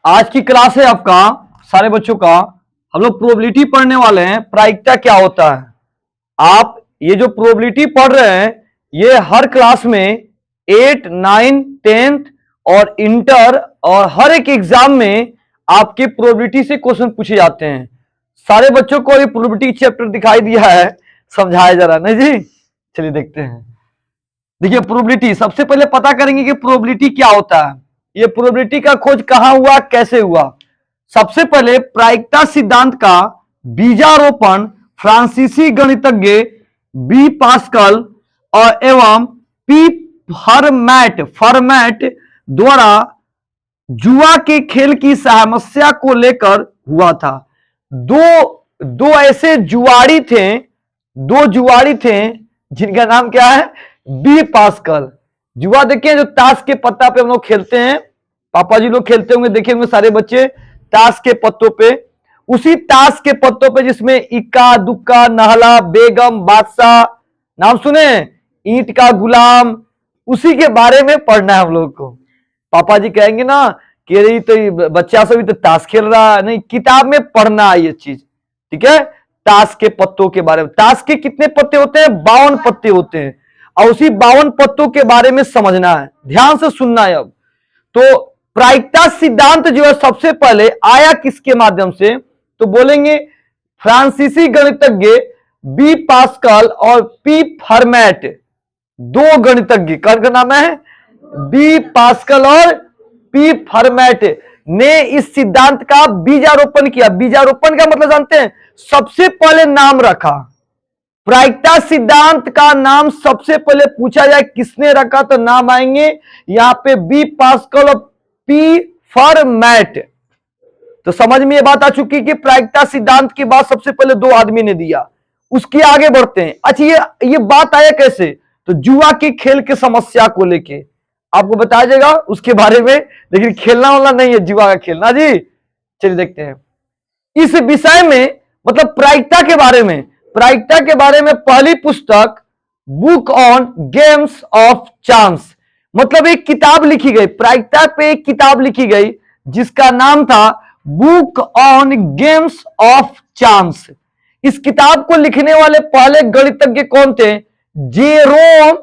आज की क्लास है आपका सारे बच्चों का। हम लोग प्रोबेबिलिटी पढ़ने वाले हैं। प्रायिकता क्या होता है? आप ये जो प्रोबेबिलिटी पढ़ रहे हैं ये हर क्लास में 8, 9, 10th और इंटर और हर एक एग्जाम में आपके प्रोबेबिलिटी से क्वेश्चन पूछे जाते हैं। सारे बच्चों को ये प्रोबेबिलिटी चैप्टर दिखाई दिया है, समझाया जा रहा है नहीं जी? चलिए देखते हैं। देखिए प्रोबेबिलिटी, सबसे पहले पता करेंगे कि प्रोबेबिलिटी क्या होता है। ये प्रोबेबिलिटी का खोज कहां हुआ, कैसे हुआ। सबसे पहले प्रायिकता सिद्धांत का बीजारोपण फ्रांसीसी गणितज्ञ बी पास्कल और एवं पी फर्मैट द्वारा जुआ के खेल की समस्या को लेकर हुआ था। दो ऐसे जुआरी थे जिनका नाम क्या है, बी पास्कल। जुआ देखिए, जो ताश के पत्ता पे हम लोग खेलते हैं, पापा जी लोग खेलते होंगे, देखे होंगे सारे बच्चे ताश के पत्तों पे। उसी ताश के पत्तों पे जिसमें इक्का दुक्का नहला बेगम बादशाह नाम सुने, ईंट का गुलाम, उसी के बारे में पढ़ना है हम लोग को। पापा जी कहेंगे ना कि अरे तो बच्चा सब भी तो ताश खेल रहा है, नहीं, किताब में पढ़ना है ये चीज, ठीक है। ताश के पत्तों के बारे में, ताश के कितने पत्ते होते हैं? 52 पत्ते होते हैं, और उसी 52 पत्तों के बारे में समझना है। ध्यान से सुनना है। अब तो प्रायिकता सिद्धांत जो है सबसे पहले आया किसके माध्यम से, तो बोलेंगे फ्रांसीसी गणितज्ञ बी पास्कल और पी फर्मैट, दो गणितज्ञ का नाम है बी पास्कल और पी फर्मैट ने इस सिद्धांत का बीजारोपण किया। बीजारोपण का मतलब जानते हैं? सबसे पहले नाम रखा। प्रायिकता सिद्धांत का नाम सबसे पहले पूछा जाए किसने रखा, तो नाम आएंगे यहां पे बी पास्कल और पी फर्मैट। तो समझ में ये बात आ चुकी कि प्रायिकता सिद्धांत की बात सबसे पहले दो आदमी ने दिया। उसके आगे बढ़ते हैं। अच्छा, ये बात आया कैसे, तो जुआ के खेल के समस्या को लेके आपको बताया जाएगा उसके बारे में, लेकिन खेलना वाला नहीं है जुआ का खेलना जी। चलिए देखते हैं इस विषय में, मतलब प्रायिकता के बारे में पहली पुस्तक book on games of chance, मतलब एक किताब लिखी गई, प्रायिकता पे एक किताब लिखी गई जिसका नाम था book on games of chance. इस किताब को लिखने वाले पहले गणितज्ञ कौन थे? जेरोम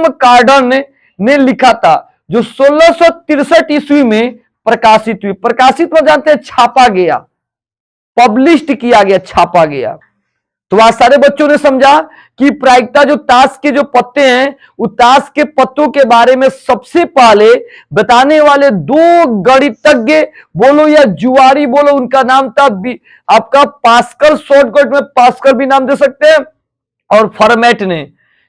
कार्डन ने लिखा था, जो 1663 ईस्वी में प्रकाशित हुई। प्रकाशित में जानते हैं, छापा गया, पब्लिश्ड किया गया, छापा गया। तो आज सारे बच्चों ने समझा कि प्रायिकता जो ताश के जो पत्ते हैं, वो ताश के पत्तों के बारे में सबसे पहले बताने वाले दो गणितज्ञ बोलो या जुआरी बोलो, उनका नाम था आपका पास्कल, शॉर्टकट में पास्कल भी नाम दे सकते हैं, और फर्मैट ने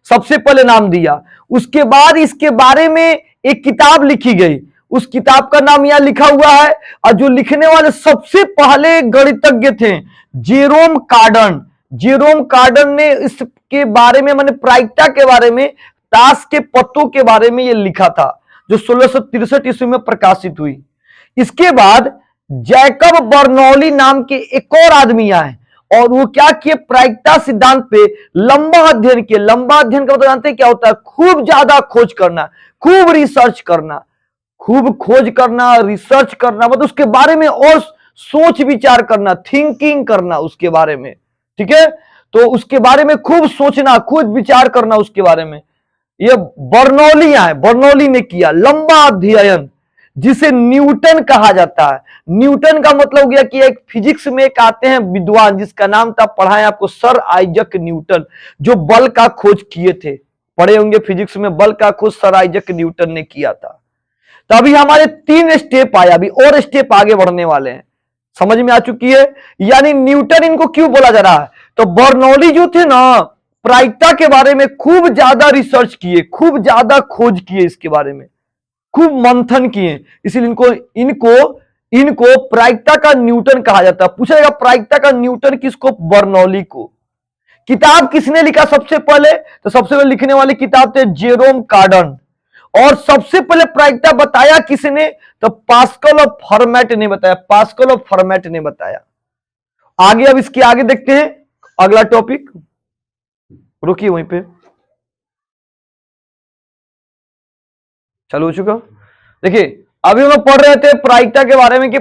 सबसे पहले नाम दिया। उसके बाद इसके बारे में एक किताब लिखी गई, उस किताब का नाम यहां लिखा हुआ है, और जो लिखने वाले सबसे पहले गणितज्ञ थे जेरोम कार्डन ने इसके बारे में, माने प्रायिकता के बारे में, ताश के पत्तों के बारे में यह लिखा था, जो 1663 ईस्वी में प्रकाशित हुई। इसके बाद जैकब बर्नौली नाम के एक और आदमी आए, और वो क्या किए, प्रायिकता सिद्धांत पे लंबा अध्ययन किए। लंबा अध्ययन का मतलब जानते हैं क्या होता है? खूब ज्यादा खोज करना, खूब रिसर्च करना, खूब खोज करना, रिसर्च करना, मतलब उसके बारे में और सोच विचार करना, थिंकिंग करना उसके बारे में, ठीक है। तो उसके बारे में खूब सोचना, खूब विचार करना उसके बारे में, ये बर्नौली ने किया लंबा अध्ययन, जिसे न्यूटन कहा जाता है। न्यूटन का मतलब हो गया कि एक फिजिक्स में एक आते हैं विद्वान, जिसका नाम था, पढ़ाए आपको, सर आइजक न्यूटन, जो बल का खोज किए थे। पढ़े होंगे फिजिक्स में, बल का खोज सर आइजक न्यूटन ने किया था। तो अभी हमारे 3 स्टेप आया, अभी और स्टेप आगे बढ़ने वाले हैं, समझ में आ चुकी है। यानी न्यूटन इनको क्यों बोला जा रहा है, तो बर्नौली जो थे ना, प्रायिकता के बारे में खूब ज्यादा रिसर्च किए, खूब ज्यादा खोज किए, इसके बारे में खूब मंथन किए, इसलिए इनको प्रायिकता का न्यूटन कहा जाता है। पूछा जाएगा प्रायिकता का न्यूटन किसको? बर्नौली को। किताब किसने लिखा सबसे पहले, तो सबसे पहले लिखने वाली किताब थे जेरोम कार्डन, और सबसे पहले प्रायिकता बताया किसने, तो पास्कल और फर्मैट ने बताया। आगे, अब इसके आगे देखते हैं अगला टॉपिक, रुकिए वहीं पे, चालू हो चुका। देखिए अभी हम पढ़ रहे थे प्रायिकता के बारे में कि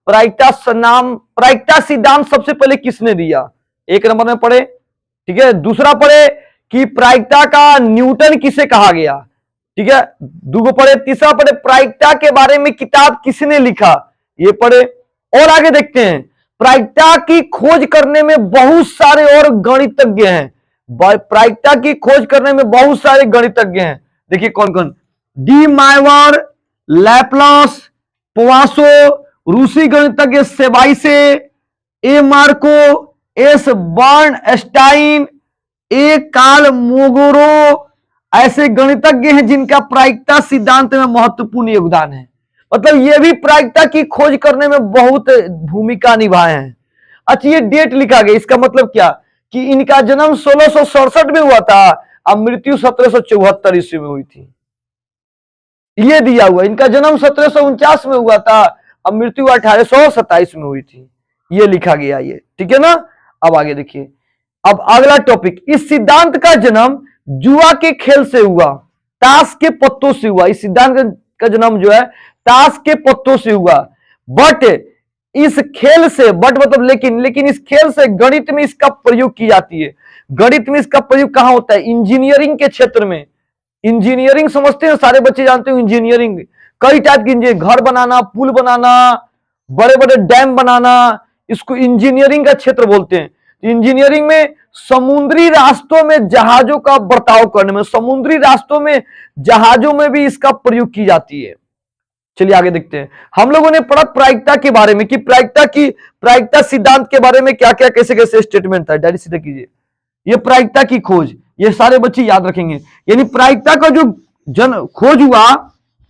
प्रायिकता सिद्धांत सबसे पहले किसने दिया, एक नंबर में पढ़े। ठीक है, दूसरा पढ़े कि प्रायिकता का न्यूटन किसे कहा गया। ठीक है, दूगो पढ़े। तीसरा पढ़े प्रायिकता के बारे में किताब किसने लिखा, ये पढ़े। और आगे देखते हैं, प्रायिकता की खोज करने में बहुत सारे और गणितज्ञ हैं। प्रायिकता की खोज करने में बहुत सारे गणितज्ञ हैं। देखिए कौन कौन, डी मायवर, लैपलॉस, पोवासो, रूसी गणितज्ञ सेबाइसे, ए मार्को, एस बर्नस्टाइन, ए कार्ल मोगोरो, ऐसे गणितज्ञ हैं जिनका प्रायिकता सिद्धांत में महत्वपूर्ण योगदान है। मतलब ये भी प्रायिकता की खोज करने में बहुत भूमिका निभाए हैं। अच्छा, ये डेट लिखा गया, इसका मतलब क्या कि इनका जन्म 1667 में हुआ था और मृत्यु 1774 ईस्वी में हुई थी। ये दिया हुआ, इनका जन्म 1749 में हुआ था और मृत्यु 1827 में हुई थी, ये लिखा गया ये। ठीक है ना। अब आगे देखिए, अब अगला टॉपिक, इस सिद्धांत का जन्म जुआ के खेल से हुआ, ताश के पत्तों से हुआ। इस सिद्धांत का जन्म जो है ताश के पत्तों से हुआ। बट इस खेल से, बट मतलब लेकिन इस खेल से गणित में इसका प्रयोग की जाती है। गणित में इसका प्रयोग कहां होता है, इंजीनियरिंग के क्षेत्र में। इंजीनियरिंग समझते हैं, सारे बच्चे जानते हो इंजीनियरिंग, कई टाइप की इंजीनियरिंग, घर बनाना, पुल बनाना, बड़े बड़े डैम बनाना, इसको इंजीनियरिंग का क्षेत्र बोलते हैं। इंजीनियरिंग में समुद्री रास्तों में जहाजों का बर्ताव करने में, समुद्री रास्तों में जहाजों में भी इसका प्रयोग की जाती है। चलिए आगे देखते हैं। हम लोगों ने पढ़ा प्रायिकता के बारे में कि प्रायिकता सिद्धांत के बारे में क्या क्या कैसे कैसे स्टेटमेंट था। डायरेक्ट सीधा कीजिए, ये प्रायिकता की खोज, ये सारे बच्चे याद रखेंगे। यानी प्रायिकता का जो खोज हुआ,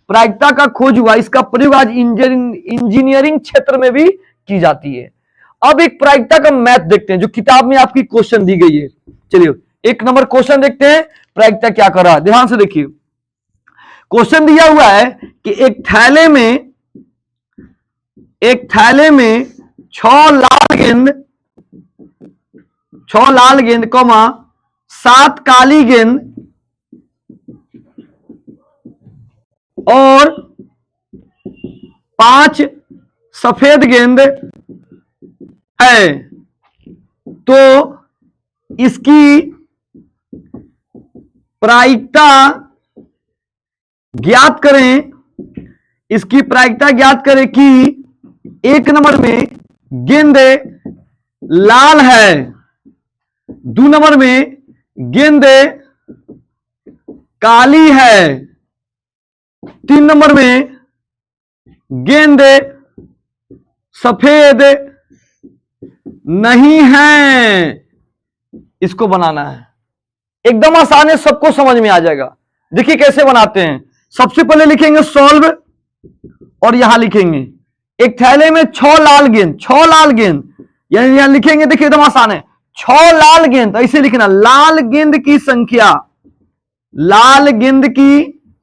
प्रायिकता का खोज हुआ, इसका प्रयोग आज इंजीनियरिंग क्षेत्र में भी की जाती है। अब एक प्रायिकता का मैथ देखते हैं जो किताब में आपकी क्वेश्चन दी गई है। चलिए एक नंबर क्वेश्चन देखते हैं, प्रायिकता क्या कर रहा है, ध्यान से देखिए। क्वेश्चन दिया हुआ है कि एक थैले में 6 लाल गेंद 7 काली गेंद और 5 सफेद गेंद है, तो इसकी प्रायिकता ज्ञात करें। इसकी प्रायिकता ज्ञात करें कि एक नंबर में गेंद लाल है, 2 नंबर में गेंद काली है, 3 नंबर में गेंद सफेद नहीं है। इसको बनाना है, एकदम आसान है, सबको समझ में आ जाएगा। देखिए कैसे बनाते हैं। सबसे पहले लिखेंगे सॉल्व और यहां लिखेंगे एक थैले में 6 लाल गेंद, यानी यहां लिखेंगे, देखिए एकदम आसान है, 6 लाल गेंद, ऐसे लिखना, लाल गेंद की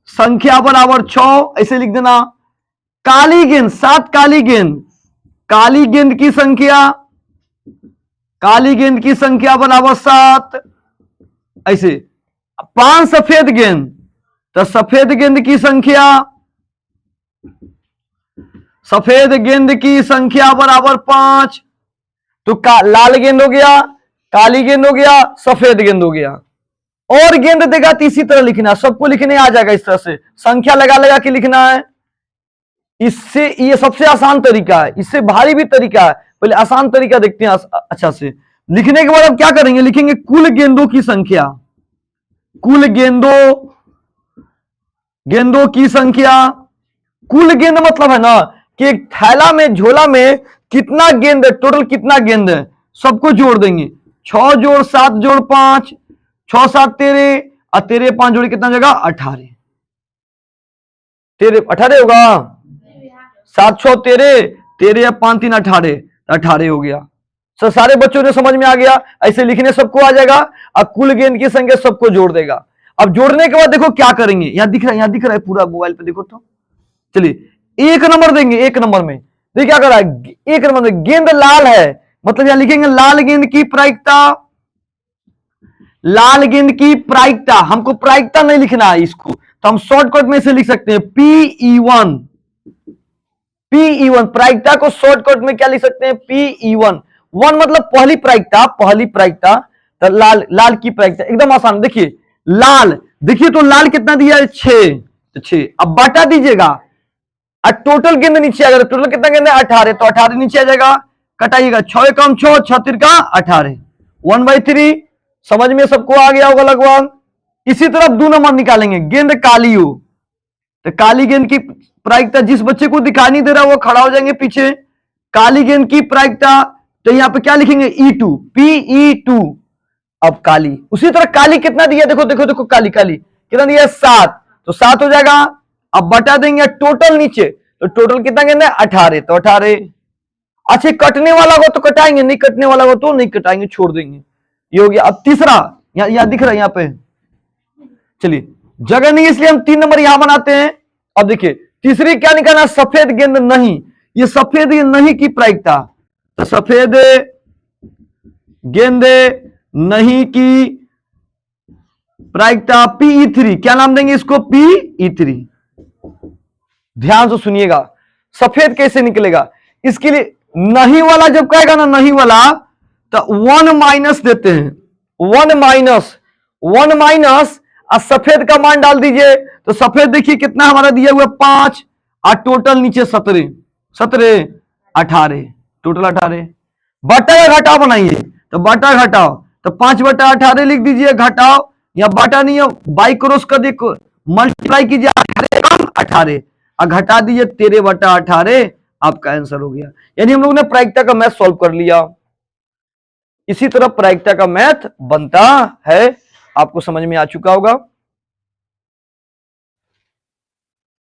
संख्या बराबर 6, ऐसे लिख देना। काली गेंद 7 काली गेंद की संख्या बराबर 7, ऐसे। 5 सफेद गेंद, तो सफेद गेंद की संख्या बराबर 5, तो लाल गेंद हो गया, काली गेंद हो गया, सफेद गेंद हो गया। और गेंद देगा तो इसी तरह लिखना, सबको लिखने आ जाएगा, इस तरह से संख्या लगा के लिखना है। इससे ये सबसे आसान तरीका है, इससे भारी भी तरीका है, पहले आसान तरीका देखते हैं अच्छा से। लिखने के बाद अब क्या करेंगे, लिखेंगे कुल गेंदों की संख्या, कुल गेंद मतलब है ना कि एक थैला में, झोला में कितना गेंद है, टोटल कितना गेंद है, सबको जोड़ देंगे। 6 जोड़ 7 जोड़ 5, 6 7 13 और 13 5 जोड़ कितना जगह 18, 18 होगा, 7 6 13, 13 5 3 18 हो गया। तो सारे बच्चों ने समझ में आ गया, ऐसे लिखने सबको आ जाएगा। अब कुल गेंद की संख्या सबको जोड़ देगा। अब जोड़ने के बाद देखो क्या करेंगे, यहां दिख रहा है पूरा, मोबाइल पे देखो तो। चलिए 1 नंबर देंगे, 1 नंबर में देखिए क्या कर रहा है, 1 नंबर में गेंद लाल है, मतलब यहां लिखेंगे लाल गेंद की प्रायिकता, हमको प्रायिकता नहीं लिखना है इसको, तो हम शॉर्टकट में इसे लिख सकते हैं PE1। PE1 प्रायिकता को शॉर्टकट में क्या लिख सकते हैं? PE1। वन मतलब पहली प्रायिकता, पहली प्रायिकता, तो लाल, लाल की प्रायिकता एकदम आसान। देखिए लाल, देखिए तो लाल कितना दिया है? 6, तो 6। अब बटा दीजिएगा, और टोटल गेंद नीचे आ जाएगा। टोटल कितना गेंद है? 18, तो 18 नीचे आ जाएगा, कटाइएगा। 6 कम 6, 6 का 18, 1/3। समझ में सबको आ गया होगा लगभग। इसी तरफ 2 नंबर निकालेंगे, गेंद काली हो, तो काली गेंद की प्रायिकता, जिस बच्चे को दिखाई नहीं दे रहा वो खड़ा हो जाएंगे पीछे। काली गेंद की प्रायिकता, तो यहां पे क्या लिखेंगे? E2, PE2। अब काली, उसी तरह काली कितना दिया? देखो देखो देखो, काली काली कितना दिया? 7, तो 7 हो जाएगा। अब बटा देंगे टोटल नीचे, तो टोटल कितना गेंद है? 18, तो 18। अच्छा कटने वाला को तो कटाएंगे, नहीं कटने वाला को तो नहीं कटाएंगे, छोड़ देंगे। ये हो गया। अब तीसरा, यहां दिख रहा है यहां पे, चलिए जगह नहीं इसलिए हम 3 नंबर यहां बनाते हैं। अब देखिए तीसरी क्या निकालना? सफेद गेंद नहीं। ये सफेद गेंद नहीं की प्रायिकता, तो सफेद गेंद नहीं की प्रायिकता PE3। क्या नाम देंगे इसको? PE3। ध्यान से सुनिएगा, सफेद कैसे निकलेगा इसके लिए। नहीं वाला जब कहेगा ना, नहीं वाला, तो 1 माइनस देते हैं, 1 माइनस, 1 माइनस, और सफेद का मान डाल दीजिए। तो सफेद देखिए कितना हमारा दिया हुआ? 5, और टोटल नीचे 17, 17, 18, टोटल 18। बटा या घटाओ बनाइए, तो बटा घटाओ, तो 5/18 लिख दीजिए, घटाओ, या बटा नहीं हो, बाई क्रॉस कर देखो, मल्टीप्लाई कीजिए, 18, और घटा दीजिए 13/18। आपका आंसर हो गया। यानी हम लोग ने प्रायिकता का मैथ सॉल्व कर लिया। इसी तरह प्रायिकता का मैथ बनता है, आपको समझ में आ चुका होगा।